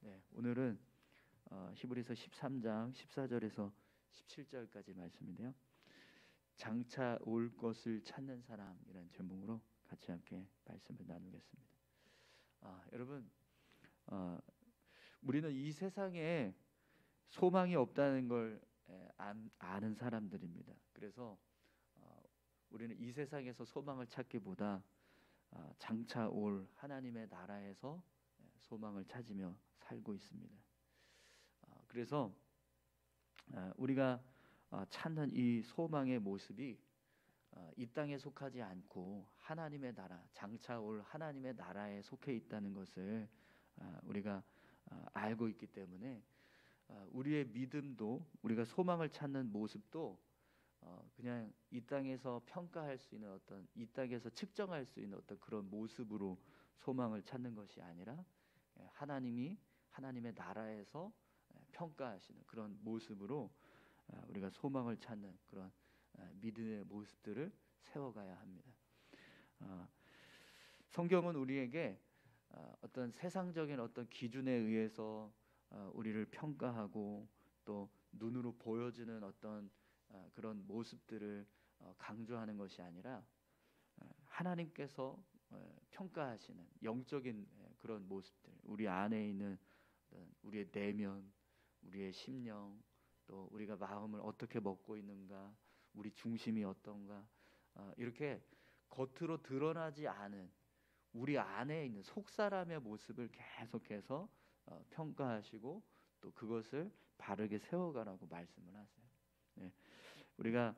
네, 오늘은 히브리서 13장 14절에서 17절까지 말씀인데요. 장차 올 것을 찾는 사람이라는 제목으로 같이 함께 말씀을 나누겠습니다. 여러분, 우리는 이 세상에 소망이 없다는 걸 아는 사람들입니다. 그래서 우리는 이 세상에서 소망을 찾기보다 장차 올 하나님의 나라에서 소망을 찾으며 살고 있습니다. 그래서 우리가 찾는 이 소망의 모습이 이 땅에 속하지 않고 하나님의 나라, 장차 올 하나님의 나라에 속해 있다는 것을 우리가 알고 있기 때문에 우리의 믿음도, 우리가 소망을 찾는 모습도 그냥 이 땅에서 평가할 수 있는 어떤, 이 땅에서 측정할 수 있는 어떤 그런 모습으로 소망을 찾는 것이 아니라 하나님의 나라에서 평가하시는 그런 모습으로 우리가 소망을 찾는 그런 믿음의 모습들을 세워가야 합니다. 성경은 우리에게 어떤 세상적인 어떤 기준에 의해서 우리를 평가하고 또 눈으로 보여지는 어떤 그런 모습들을 강조하는 것이 아니라 하나님께서 평가하시는 영적인 그런 모습들, 우리 안에 있는 우리의 내면, 우리의 심령, 또 우리가 마음을 어떻게 먹고 있는가, 우리 중심이 어떤가, 이렇게 겉으로 드러나지 않은 우리 안에 있는 속사람의 모습을 계속해서 평가하시고 또 그것을 바르게 세워가라고 말씀을 하세요. 네. 우리가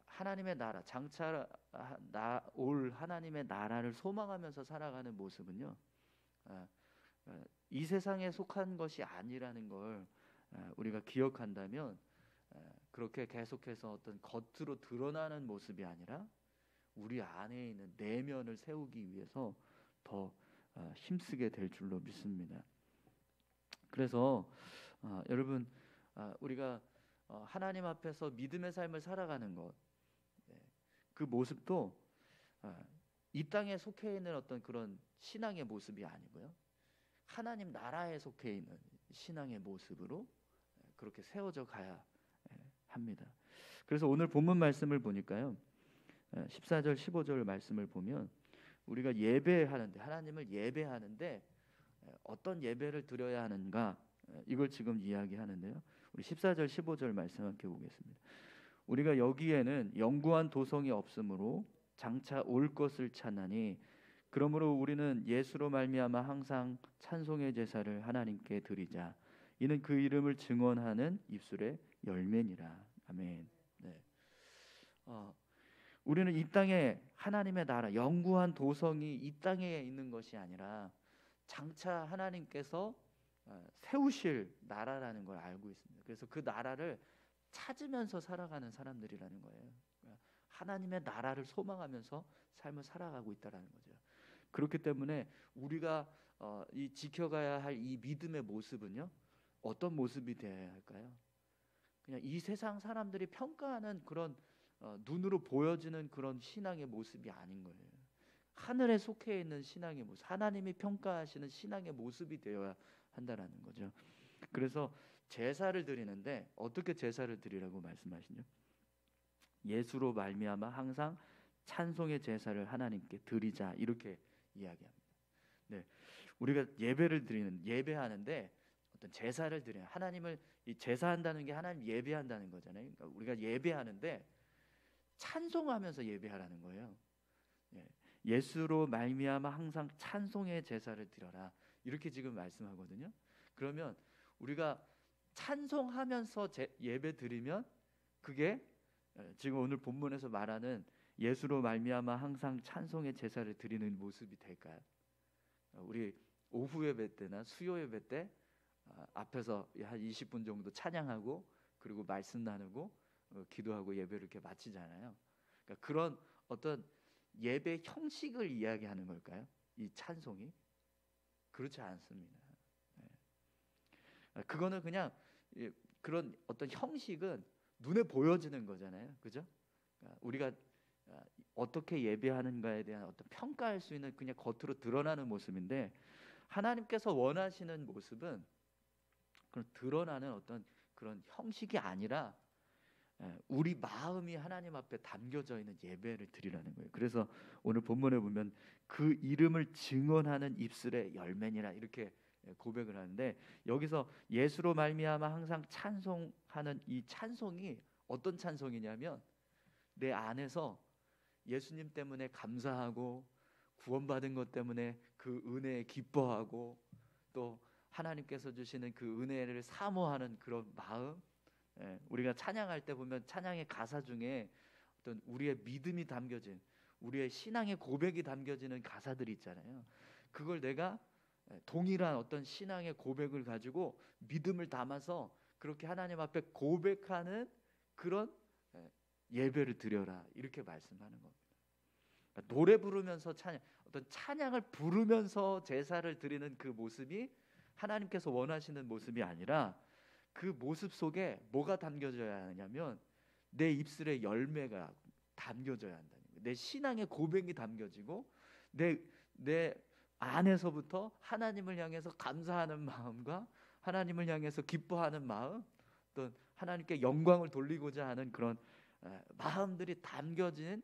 하나님의 나라, 장차 올 하나님의 나라를 소망하면서 살아가는 모습은요, 이 세상에 속한 것이 아니라는 걸 우리가 기억한다면 그렇게 계속해서 어떤 겉으로 드러나는 모습이 아니라 우리 안에 있는 내면을 세우기 위해서 더 힘쓰게 될 줄로 믿습니다. 그래서 여러분, 우리가 하나님 앞에서 믿음의 삶을 살아가는 것, 그 모습도 이 땅에 속해 있는 어떤 그런 신앙의 모습이 아니고요, 하나님 나라에 속해 있는 신앙의 모습으로 그렇게 세워져 가야 합니다. 그래서 오늘 본문 말씀을 보니까요, 14절 15절 말씀을 보면 우리가 예배하는데, 하나님을 예배하는데 어떤 예배를 드려야 하는가, 이걸 지금 이야기하는데요. 우리 14절 15절 말씀 함께 보겠습니다. 우리가 여기에는 영구한 도성이 없으므로 장차 올 것을 찾나니 그러므로 우리는 예수로 말미암아 항상 찬송의 제사를 하나님께 드리자. 이는 그 이름을 증언하는 입술의 열매니라. 아멘. 네. 우리는 이 땅에 하나님의 나라, 영구한 도성이 이 땅에 있는 것이 아니라 장차 하나님께서 세우실 나라라는 걸 알고 있습니다. 그래서 그 나라를 찾으면서 살아가는 사람들이라는 거예요. 하나님의 나라를 소망하면서 삶을 살아가고 있다라는 거죠. 그렇기 때문에 우리가 이 지켜가야 할 이 믿음의 모습은요, 어떤 모습이 되어야 할까요? 그냥 이 세상 사람들이 평가하는 그런 눈으로 보여지는 그런 신앙의 모습이 아닌 거예요. 하늘에 속해 있는 신앙의 모습, 하나님이 평가하시는 신앙의 모습이 되어야 한다라는 거죠. 그래서 제사를 드리는데 어떻게 제사를 드리라고 말씀하시죠? 예수로 말미암아 항상 찬송의 제사를 하나님께 드리자, 이렇게 이야기합니다. 네, 우리가 예배하는데 어떤 제사를 드리는, 하나님을 제사한다는 게 하나님 예배한다는 거잖아요. 그러니까 우리가 예배하는데 찬송하면서 예배하라는 거예요. 예수로 말미암아 항상 찬송의 제사를 드려라, 이렇게 지금 말씀하거든요. 그러면 우리가 찬송하면서 예배 드리면 그게 지금 오늘 본문에서 말하는 예수로 말미암아 항상 찬송의 제사를 드리는 모습이 될까요? 우리 오후 예배 때나 수요 예배 때 앞에서 한 20분 정도 찬양하고 그리고 말씀 나누고 기도하고 예배를 이렇게 마치잖아요. 그러니까 그런 어떤 예배 형식을 이야기하는 걸까요? 이 찬송이? 그렇지 않습니다. 그거는 그냥 그런 어떤 형식은 눈에 보여지는 거잖아요, 그죠? 우리가 어떻게 예배하는가에 대한 어떤 평가할 수 있는 그냥 겉으로 드러나는 모습인데, 하나님께서 원하시는 모습은 그런 드러나는 어떤 그런 형식이 아니라 우리 마음이 하나님 앞에 담겨져 있는 예배를 드리라는 거예요. 그래서 오늘 본문에 보면 그 이름을 증언하는 입술의 열매니라 이렇게 고백을 하는데, 여기서 예수로 말미암아 항상 찬송하는 이 찬송이 어떤 찬송이냐면 내 안에서 예수님 때문에 감사하고 구원받은 것 때문에 그 은혜에 기뻐하고 또 하나님께서 주시는 그 은혜를 사모하는 그런 마음. 우리가 찬양할 때 보면 찬양의 가사 중에 어떤 우리의 믿음이 담겨진, 우리의 신앙의 고백이 담겨지는 가사들이 있잖아요. 그걸 내가 동일한 어떤 신앙의 고백을 가지고 믿음을 담아서 그렇게 하나님 앞에 고백하는 그런 예배를 드려라 이렇게 말씀하는 겁니다. 그러니까 노래 부르면서 어떤 찬양을 부르면서 제사를 드리는 그 모습이 하나님께서 원하시는 모습이 아니라, 그 모습 속에 뭐가 담겨져야 하냐면 내 입술의 열매가 담겨져야 한다는 거예요. 내 신앙의 고백이 담겨지고 내 안에서부터 하나님을 향해서 감사하는 마음과 하나님을 향해서 기뻐하는 마음, 또 하나님께 영광을 돌리고자 하는 그런 마음들이 담겨진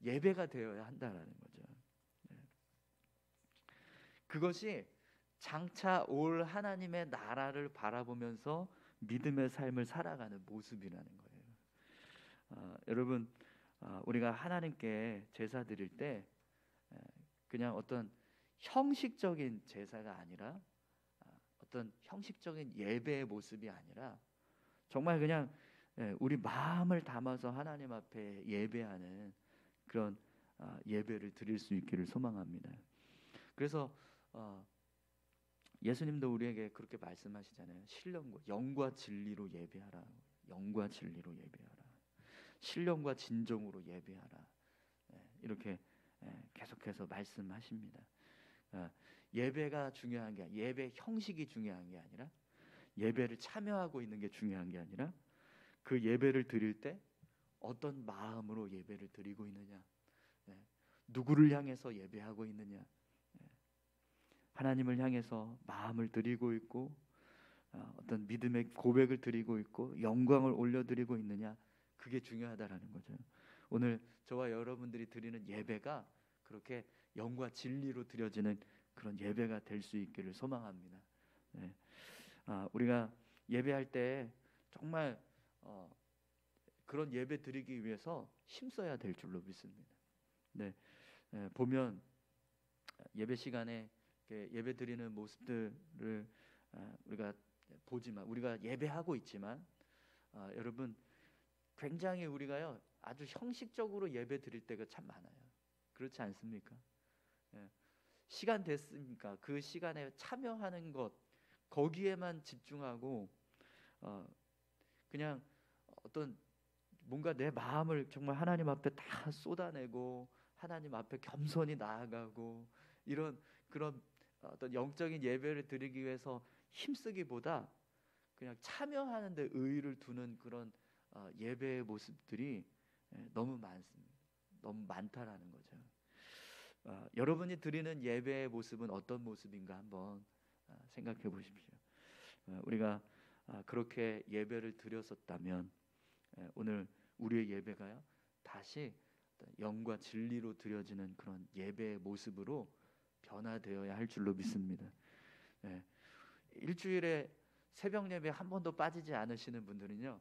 예배가 되어야 한다라는 거죠. 그것이 장차 올 하나님의 나라를 바라보면서 믿음의 삶을 살아가는 모습이라는 거예요. 여러분, 우리가 하나님께 제사 드릴 때 그냥 어떤 형식적인 제사가 아니라, 어떤 형식적인 예배의 모습이 아니라 정말 그냥 우리 마음을 담아서 하나님 앞에 예배하는 그런 예배를 드릴 수 있기를 소망합니다. 그래서 예수님도 우리에게 그렇게 말씀하시잖아요. 신령과 영과 진리로 예배하라. 영과 진리로 예배하라. 신령과 진정으로 예배하라. 이렇게 계속해서 말씀하십니다. 예배가 중요한 게 아니라, 예배 형식이 중요한 게 아니라, 예배를 참여하고 있는 게 중요한 게 아니라 그 예배를 드릴 때 어떤 마음으로 예배를 드리고 있느냐, 누구를 향해서 예배하고 있느냐, 하나님을 향해서 마음을 드리고 있고 어떤 믿음의 고백을 드리고 있고 영광을 올려드리고 있느냐, 그게 중요하다라는 거죠. 오늘 저와 여러분들이 드리는 예배가 그렇게 영과 진리로 드려지는 그런 예배가 될 수 있기를 소망합니다. 우리가 예배할 때 정말 그런 예배 드리기 위해서 힘써야 될 줄로 믿습니다. 보면 예배 시간에 예배 드리는 모습들을 우리가 보지만, 우리가 예배하고 있지만 여러분, 굉장히 우리가요 아주 형식적으로 예배 드릴 때가 참 많아요. 그렇지 않습니까? 시간 됐으니까 그 시간에 참여하는 것, 거기에만 집중하고 그냥 어떤 뭔가 내 마음을 정말 하나님 앞에 다 쏟아내고 하나님 앞에 겸손히 나아가고 이런 그런 어떤 영적인 예배를 드리기 위해서 힘쓰기보다 그냥 참여하는 데 의의를 두는 그런 예배의 모습들이 너무 많습니다. 너무 많다라는 거죠. 여러분이 드리는 예배의 모습은 어떤 모습인가 한번 생각해 보십시오. 우리가 그렇게 예배를 드렸었다면 오늘 우리의 예배가요 다시 영과 진리로 드려지는 그런 예배의 모습으로 변화되어야 할 줄로 믿습니다. 일주일에 새벽 예배 한 번도 빠지지 않으시는 분들은요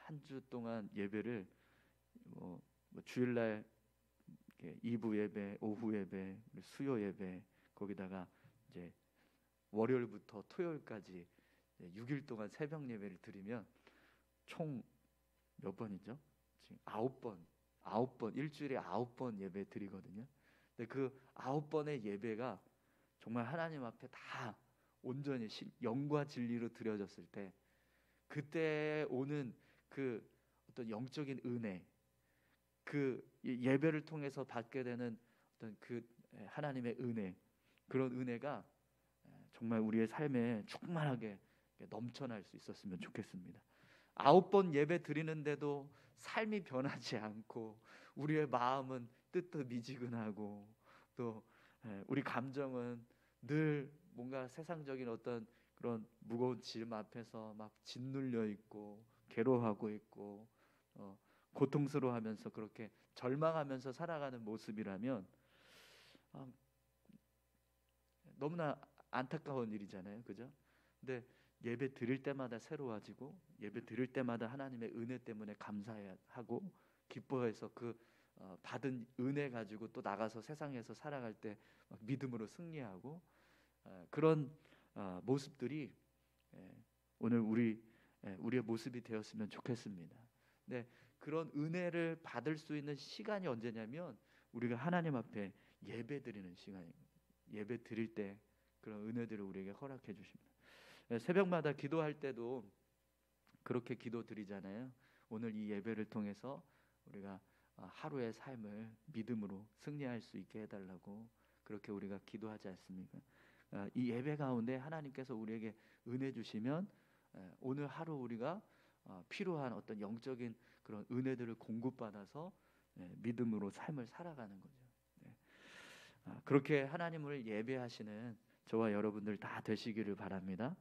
한 주 동안 예배를 뭐 주일날 2부 예배, 오후 예배, 수요 예배, 거기다가 이제 월요일부터 토요일까지 6일 동안 새벽 예배를 드리면 총 몇 번이죠? 지금 9번, 일주일에 9번 예배 드리거든요. 근데 그 9번의 예배가 정말 하나님 앞에 다 온전히 영과 진리로 드려졌을 때, 그때 오는 그 어떤 영적인 은혜, 그 예배를 통해서 받게 되는 어떤 그 하나님의 은혜, 그런 은혜가 정말 우리의 삶에 충만하게 넘쳐날 수 있었으면 좋겠습니다. 9번 예배 드리는데도 삶이 변하지 않고 우리의 마음은 뜨뜻미지근하고 또 우리 감정은 늘 뭔가 세상적인 어떤 그런 무거운 짐 앞에서 막 짓눌려 있고 괴로워하고 있고 고통스러워하면서 그렇게 절망하면서 살아가는 모습이라면 아, 너무나 안타까운 일이잖아요, 그죠? 근데 예배 드릴 때마다 새로워지고 예배 드릴 때마다 하나님의 은혜 때문에 감사하고 기뻐해서 그 받은 은혜 가지고 또 나가서 세상에서 살아갈 때 믿음으로 승리하고 그런 모습들이 오늘 우리의 모습이 되었으면 좋겠습니다. 네, 그런 은혜를 받을 수 있는 시간이 언제냐면 우리가 하나님 앞에 예배 드리는 시간입니다. 예배 드릴 때 그런 은혜들을 우리에게 허락해 주십니다. 새벽마다 기도할 때도 그렇게 기도 드리잖아요. 오늘 이 예배를 통해서 우리가 하루의 삶을 믿음으로 승리할 수 있게 해달라고 그렇게 우리가 기도하지 않습니까? 이 예배 가운데 하나님께서 우리에게 은혜 주시면 오늘 하루 우리가 필요한 어떤 영적인 그런 은혜들을 공급받아서 믿음으로 삶을 살아가는 거죠. 그렇게 하나님을 예배하시는 저와 여러분들 다 되시기를 바랍니다.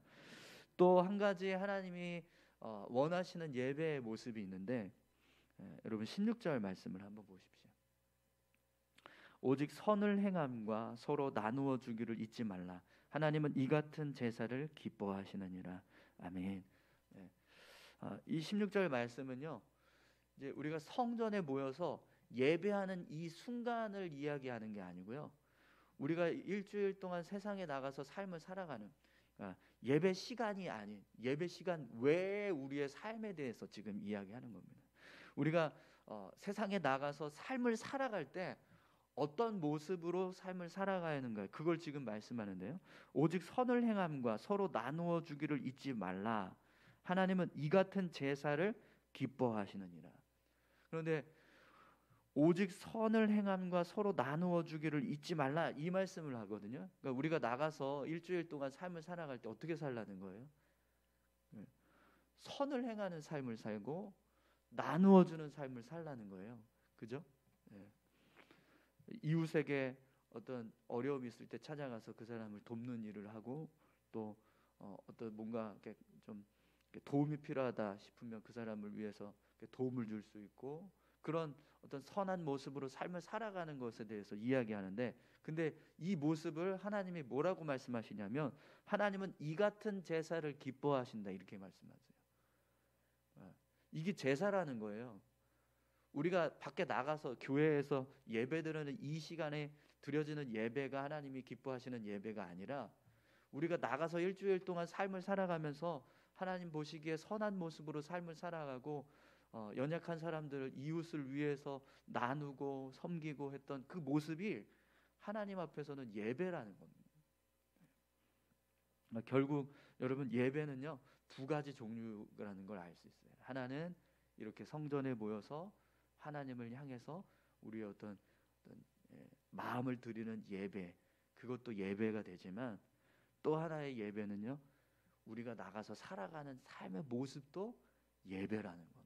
또 한 가지 하나님이 원하시는 예배의 모습이 있는데 여러분 16절 말씀을 한번 보십시오. 오직 선을 행함과 서로 나누어 주기를 잊지 말라. 하나님은 이 같은 제사를 기뻐하시느니라. 아멘. 이 16절 말씀은요, 이제 우리가 성전에 모여서 예배하는 이 순간을 이야기하는 게 아니고요, 우리가 일주일 동안 세상에 나가서 삶을 살아가는 예배 시간이 아닌 예배 시간 외에 우리의 삶에 대해서 지금 이야기하는 겁니다. 우리가 세상에 나가서 삶을 살아갈 때 어떤 모습으로 삶을 살아가야 하는가, 그걸 지금 말씀하는데요. 오직 선을 행함과 서로 나누어 주기를 잊지 말라. 하나님은 이 같은 제사를 기뻐하시느니라. 그런데 오직 선을 행함과 서로 나누어 주기를 잊지 말라, 이 말씀을 하거든요. 그러니까 우리가 나가서 일주일 동안 삶을 살아갈 때 어떻게 살라는 거예요? 선을 행하는 삶을 살고 나누어 주는 삶을 살라는 거예요. 그죠? 이웃에게 어떤 어려움이 있을 때 찾아가서 그 사람을 돕는 일을 하고, 또 어떤 뭔가 이렇게 좀 도움이 필요하다 싶으면 그 사람을 위해서 도움을 줄 수 있고, 그런 어떤 선한 모습으로 삶을 살아가는 것에 대해서 이야기하는데, 근데 이 모습을 하나님이 뭐라고 말씀하시냐면 하나님은 이 같은 제사를 기뻐하신다, 이렇게 말씀하세요. 이게 제사라는 거예요. 우리가 밖에 나가서 교회에서 예배드리는 이 시간에 드려지는 예배가 하나님이 기뻐하시는 예배가 아니라, 우리가 나가서 일주일 동안 삶을 살아가면서 하나님 보시기에 선한 모습으로 삶을 살아가고 연약한 사람들을 이웃을 위해서 나누고 섬기고 했던 그 모습이 하나님 앞에서는 예배라는 겁니다. 결국 여러분, 예배는요 두 가지 종류라는 걸 알 수 있어요. 하나는 이렇게 성전에 모여서 하나님을 향해서 우리의 어떤 마음을 드리는 예배, 그것도 예배가 되지만, 또 하나의 예배는요, 우리가 나가서 살아가는 삶의 모습도 예배라는 겁니다.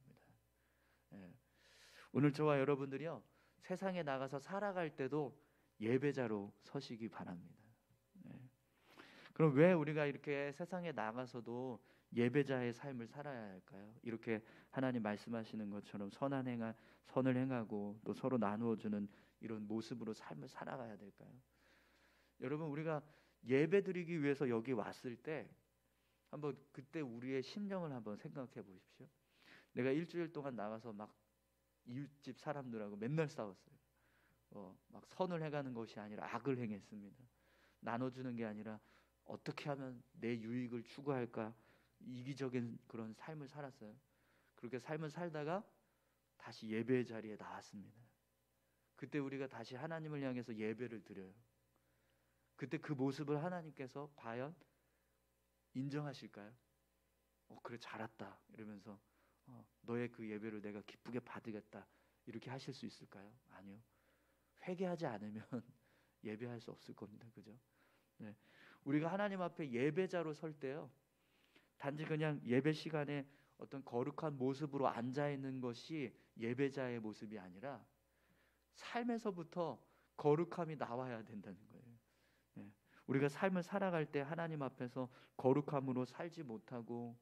오늘 저와 여러분들이요, 세상에 나가서 살아갈 때도 예배자로 서시기 바랍니다. 그럼 왜 우리가 이렇게 세상에 나가서도 예배자의 삶을 살아야 할까요? 이렇게 하나님 말씀하시는 것처럼 선을 행하고 또 서로 나누어 주는 이런 모습으로 삶을 살아가야 될까요? 여러분, 우리가 예배드리기 위해서 여기 왔을 때 한번 그때 우리의 심령을 한번 생각해 보십시오. 내가 일주일 동안 나가서 막 이웃집 사람들하고 맨날 싸웠어요. 막 선을 해가는 것이 아니라 악을 행했습니다. 나눠주는 게 아니라 어떻게 하면 내 유익을 추구할까, 이기적인 그런 삶을 살았어요. 그렇게 삶을 살다가 다시 예배의 자리에 나왔습니다. 그때 우리가 다시 하나님을 향해서 예배를 드려요. 그때 그 모습을 하나님께서 과연 인정하실까요? 그래, 잘했다 이러면서 너의 그 예배를 내가 기쁘게 받으겠다, 이렇게 하실 수 있을까요? 아니요. 회개하지 않으면 예배할 수 없을 겁니다. 그죠? 네. 우리가 하나님 앞에 예배자로 설 때요, 단지 그냥 예배 시간에 어떤 거룩한 모습으로 앉아 있는 것이 예배자의 모습이 아니라 삶에서부터 거룩함이 나와야 된다는 거예요. 우리가 삶을 살아갈 때 하나님 앞에서 거룩함으로 살지 못하고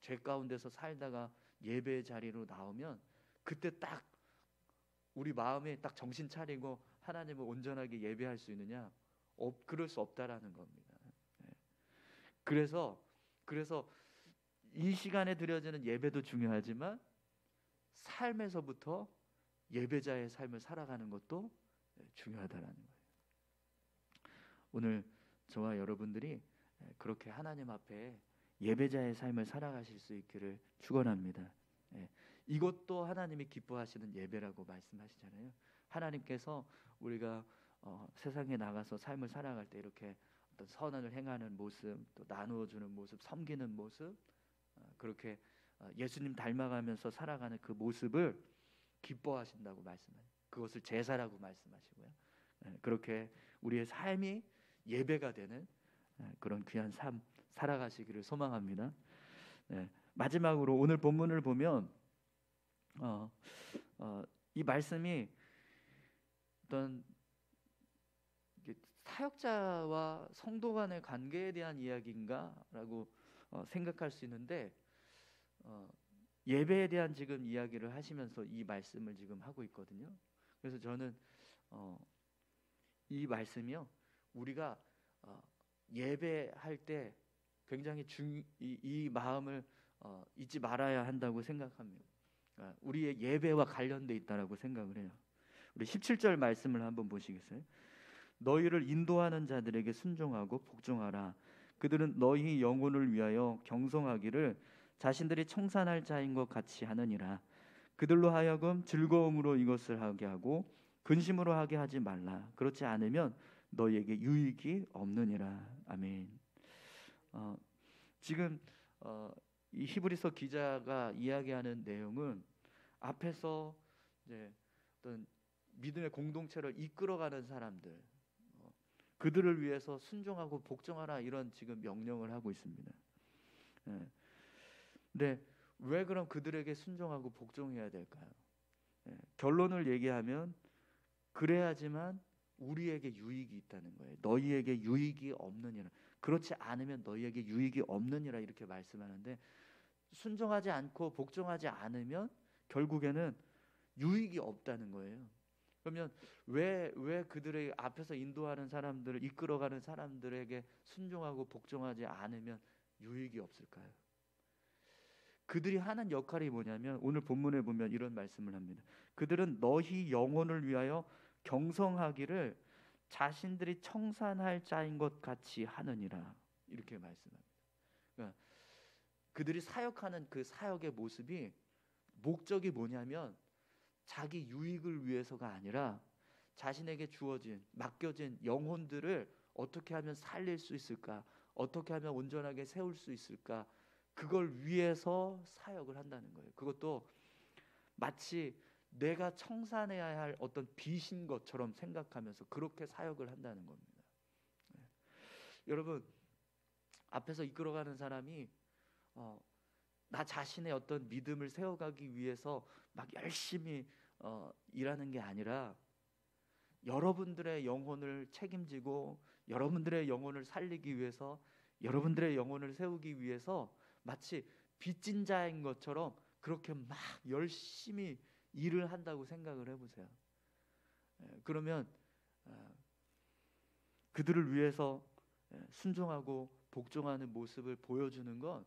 죄 가운데서 살다가 예배의 자리로 나오면 그때 딱 우리 마음에 딱 정신 차리고 하나님을 온전하게 예배할 수 있느냐? 그럴 수 없다라는 겁니다. 그래서 이 시간에 드려지는 예배도 중요하지만 삶에서부터 예배자의 삶을 살아가는 것도 중요하다라는 거예요. 오늘 저와 여러분들이 그렇게 하나님 앞에 예배자의 삶을 살아가실 수 있기를 축원합니다. 이것도 하나님이 기뻐하시는 예배라고 말씀하시잖아요. 하나님께서 우리가 세상에 나가서 삶을 살아갈 때 이렇게 어떤 선언을 행하는 모습, 또 나누어 주는 모습, 섬기는 모습, 그렇게 예수님 닮아가면서 살아가는 그 모습을 기뻐하신다고 말씀해요. 그것을 제사라고 말씀하시고요. 그렇게 우리의 삶이 예배가 되는 그런 귀한 삶 살아가시기를 소망합니다. 마지막으로 오늘 본문을 보면 이 말씀이 어떤 사역자와 성도 간의 관계에 대한 이야기인가라고 생각할 수 있는데 예배에 대한 지금 이야기를 하시면서 이 말씀을 지금 하고 있거든요. 그래서 저는 이 말씀이요, 우리가 예배할 때 굉장히 이 마음을 잊지 말아야 한다고 생각합니다. 우리의 예배와 관련돼 있다라고 생각을 해요. 우리 17절 말씀을 한번 보시겠어요? 너희를 인도하는 자들에게 순종하고 복종하라. 그들은 너희 영혼을 위하여 경성하기를 자신들이 청산할 자인 것 같이 하느니라. 그들로 하여금 즐거움으로 이것을 하게 하고 근심으로 하게 하지 말라. 그렇지 않으면 너희에게 유익이 없느니라. 아멘. 지금 이 히브리서 기자가 이야기하는 내용은 앞에서 이제 어떤 믿음의 공동체를 이끌어가는 사람들, 그들을 위해서 순종하고 복종하라, 이런 지금 명령을 하고 있습니다. 근데 왜 그럼 그들에게 순종하고 복종해야 될까요? 결론을 얘기하면 그래야지만 우리에게 유익이 있다는 거예요. 너희에게 유익이 없느니라. 그렇지 않으면 너희에게 유익이 없느니라, 이렇게 말씀하는데, 순종하지 않고 복종하지 않으면 결국에는 유익이 없다는 거예요. 그러면 왜 그들의 앞에서 인도하는 사람들을 이끌어가는 사람들에게 순종하고 복종하지 않으면 유익이 없을까요? 그들이 하는 역할이 뭐냐면 오늘 본문에 보면 이런 말씀을 합니다. 그들은 너희 영혼을 위하여 경성하기를 자신들이 청산할 자인 것 같이 하느니라, 이렇게 말씀합니다. 그러니까 그들이 사역하는 그 사역의 모습이 목적이 뭐냐면 자기 유익을 위해서가 아니라 자신에게 주어진 맡겨진 영혼들을 어떻게 하면 살릴 수 있을까, 어떻게 하면 온전하게 세울 수 있을까, 그걸 위해서 사역을 한다는 거예요. 그것도 마치 내가 청산해야 할 어떤 빚인 것처럼 생각하면서 그렇게 사역을 한다는 겁니다. 여러분, 앞에서 이끌어가는 사람이 나 자신의 어떤 믿음을 세워가기 위해서 막 열심히 일하는 게 아니라 여러분들의 영혼을 책임지고 여러분들의 영혼을 살리기 위해서, 여러분들의 영혼을 세우기 위해서 마치 빚진 자인 것처럼 그렇게 막 열심히 일을 한다고 생각을 해보세요. 그러면 그들을 위해서 순종하고 복종하는 모습을 보여주는 건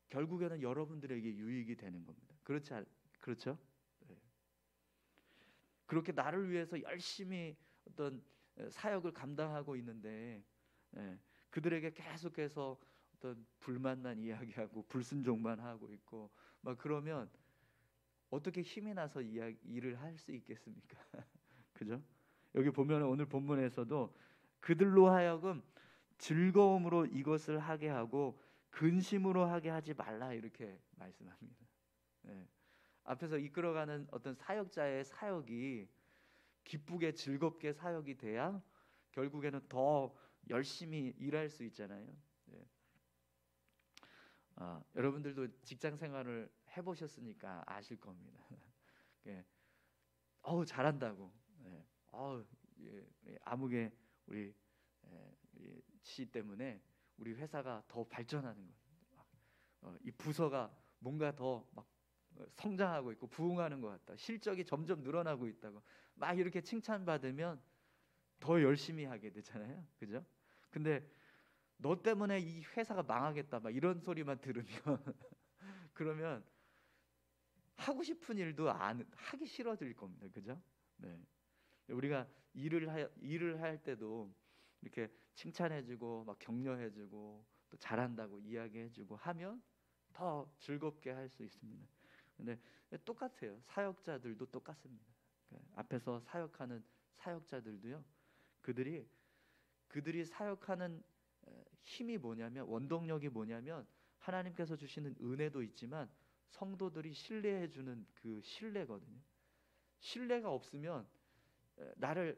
결국에는 여러분들에게 유익이 되는 겁니다. 그렇죠? 그렇게 나를 위해서 열심히 어떤 사역을 감당하고 있는데 그들에게 계속해서 어떤 불만난 이야기하고 불순종만 하고 있고 막 그러면 어떻게 힘이 나서 일을 할 수 있겠습니까? 그죠? 여기 보면 오늘 본문에서도 그들로 하여금 즐거움으로 이것을 하게 하고 근심으로 하게 하지 말라, 이렇게 말씀합니다. 앞에서 이끌어가는 어떤 사역자의 사역이 기쁘게 즐겁게 사역이 돼야 결국에는 더 열심히 일할 수 있잖아요. 여러분들도 직장 생활을 해보셨으니까 아실 겁니다. 잘한다고. 아무개 우리 시 때문에 우리 회사가 더 발전하는 거예요. 이 부서가 뭔가 더 막 성장하고 있고 부흥하는 것 같다. 실적이 점점 늘어나고 있다고 막 이렇게 칭찬받으면 더 열심히 하게 되잖아요. 그죠? 근데 너 때문에 이 회사가 망하겠다 막 이런 소리만 들으면 그러면 하고 싶은 일도 안 하기 싫어질 겁니다. 그죠? 네. 우리가 일을 할 때도 이렇게 칭찬해주고 막 격려해주고 또 잘한다고 이야기해주고 하면 더 즐겁게 할 수 있습니다. 근데 똑같아요. 사역자들도 똑같습니다. 그러니까 앞에서 사역하는 사역자들도요. 그들이 사역하는 힘이 뭐냐면 원동력이 뭐냐면 하나님께서 주시는 은혜도 있지만 성도들이 신뢰해주는 그 신뢰거든요. 신뢰가 없으면 나를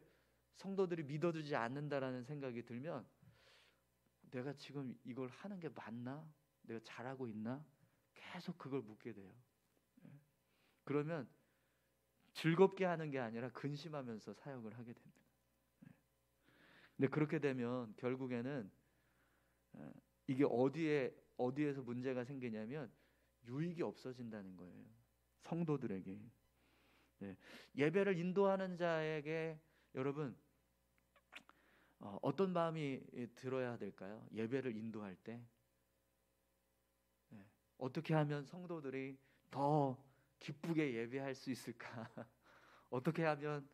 성도들이 믿어주지 않는다라는 생각이 들면 내가 지금 이걸 하는 게 맞나? 내가 잘하고 있나? 계속 그걸 묻게 돼요. 그러면 즐겁게 하는 게 아니라 근심하면서 사역을 하게 됩니다. 근데 그렇게 되면 결국에는 이게 어디에서 문제가 생기냐면 유익이 없어진다는 거예요. 성도들에게. 네. 예배를 인도하는 자에게 여러분 어떤 마음이 들어야 될까요? 예배를 인도할 때 어떻게 하면 성도들이 더 기쁘게 예배할 수 있을까? 어떻게 하면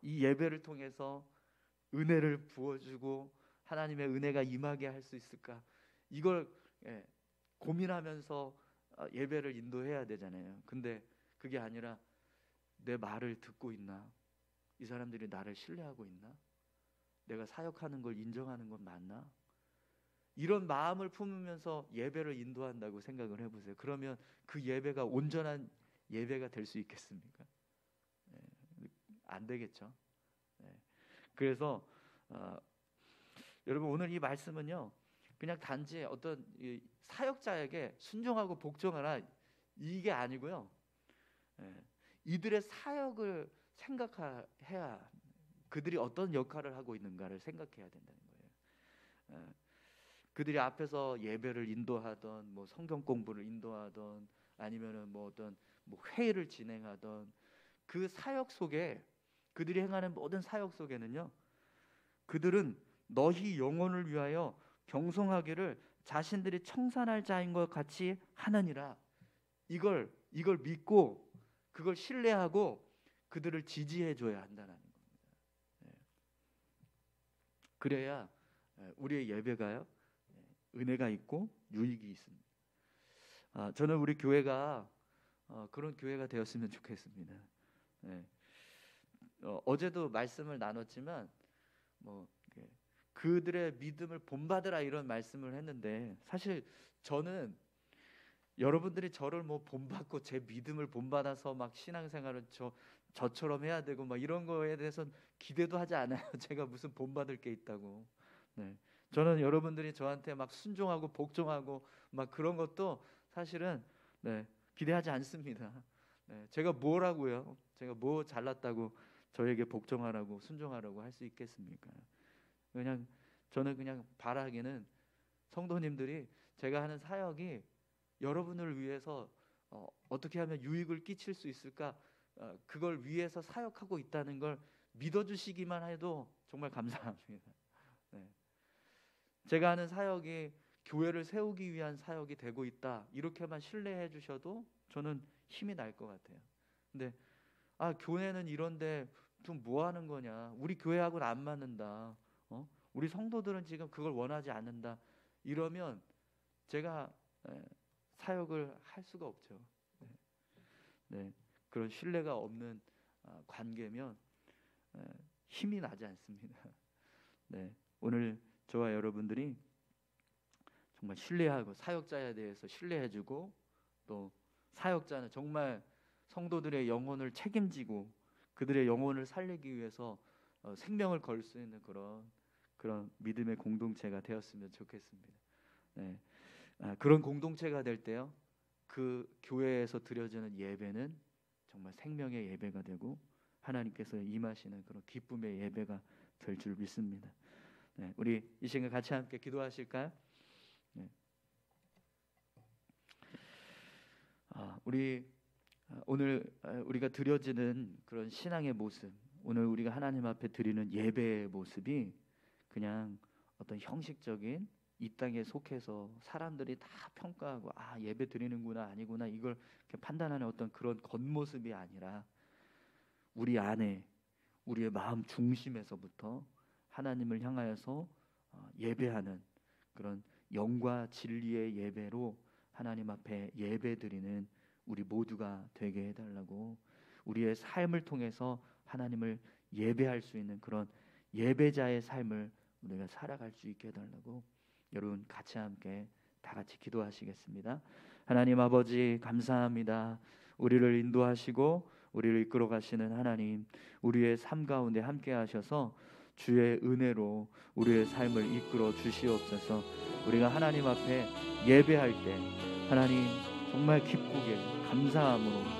이 예배를 통해서 은혜를 부어주고 하나님의 은혜가 임하게 할 수 있을까? 이걸 고민하면서 예배를 인도해야 되잖아요. 근데 그게 아니라 내 말을 듣고 있나? 이 사람들이 나를 신뢰하고 있나? 내가 사역하는 걸 인정하는 건 맞나? 이런 마음을 품으면서 예배를 인도한다고 생각을 해보세요. 그러면 그 예배가 온전한 예배가 될 수 있겠습니까? 안 되겠죠. 그래서 여러분 오늘 이 말씀은요 그냥 단지 어떤 사역자에게 순종하고 복종하라 이게 아니고요. 이들의 사역을 생각해야 그들이 어떤 역할을 하고 있는가를 생각해야 된다는 거예요. 그들이 앞에서 예배를 인도하던 뭐 성경 공부를 인도하던 아니면은 뭐 어떤 뭐 회의를 진행하던 그 사역 속에 그들이 행하는 모든 사역 속에는요 그들은 너희 영혼을 위하여 경송하기를 자신들이 청산할 자인 것 같이 하느니라 이걸 믿고 그걸 신뢰하고 그들을 지지해 줘야 한다는 겁니다. 그래야 우리의 예배가요 은혜가 있고 유익이 있습니다. 저는 우리 교회가 그런 교회가 되었으면 좋겠습니다. 어제도 말씀을 나눴지만 뭐 그들의 믿음을 본받으라 이런 말씀을 했는데 사실 저는 여러분들이 저를 뭐 본받고 제 믿음을 본받아서 막 신앙생활을 저처럼 해야 되고 막 이런 거에 대해서 기대도 하지 않아요. 제가 무슨 본받을 게 있다고. 저는 여러분들이 저한테 막 순종하고 복종하고 막 그런 것도 사실은 기대하지 않습니다. 제가 뭐라고요? 제가 뭐 잘났다고 저에게 복종하라고 순종하라고 할 수 있겠습니까? 그냥 저는 그냥 바라기는 성도님들이 제가 하는 사역이 여러분을 위해서 어떻게 하면 유익을 끼칠 수 있을까? 그걸 위해서 사역하고 있다는 걸 믿어주시기만 해도 정말 감사합니다. 제가 하는 사역이 교회를 세우기 위한 사역이 되고 있다 이렇게만 신뢰해 주셔도 저는 힘이 날 것 같아요. 근데 교회는 이런데 좀 뭐 하는 거냐? 우리 교회하고는 안 맞는다. 우리 성도들은 지금 그걸 원하지 않는다. 이러면 제가 사역을 할 수가 없죠. 그런 신뢰가 없는 관계면 힘이 나지 않습니다. 오늘 저와 여러분들이 정말 신뢰하고 사역자에 대해서 신뢰해주고 또 사역자는 정말 성도들의 영혼을 책임지고 그들의 영혼을 살리기 위해서 생명을 걸 수 있는 그런 믿음의 공동체가 되었으면 좋겠습니다. 그런 공동체가 될 때요 그 교회에서 드려지는 예배는 정말 생명의 예배가 되고 하나님께서 임하시는 그런 기쁨의 예배가 될 줄 믿습니다. 네, 우리 이 시간 같이 함께 기도하실까요? 네. 우리 오늘 우리가 드려지는 그런 신앙의 모습, 오늘 우리가 하나님 앞에 드리는 예배의 모습이 그냥 어떤 형식적인 이 땅에 속해서 사람들이 다 평가하고 예배 드리는구나 아니구나 이걸 이렇게 판단하는 어떤 그런 겉모습이 아니라 우리 안에 우리의 마음 중심에서부터 하나님을 향하여서 예배하는 그런 영과 진리의 예배로 하나님 앞에 예배드리는 우리 모두가 되게 해달라고, 우리의 삶을 통해서 하나님을 예배할 수 있는 그런 예배자의 삶을 우리가 살아갈 수 있게 해달라고, 여러분 같이 함께 다 같이 기도하시겠습니다. 하나님 아버지 감사합니다. 우리를 인도하시고 우리를 이끌어 가시는 하나님, 우리의 삶 가운데 함께 하셔서 주의 은혜로 우리의 삶을 이끌어 주시옵소서. 우리가 하나님 앞에 예배할 때 하나님 정말 기쁘게 감사함으로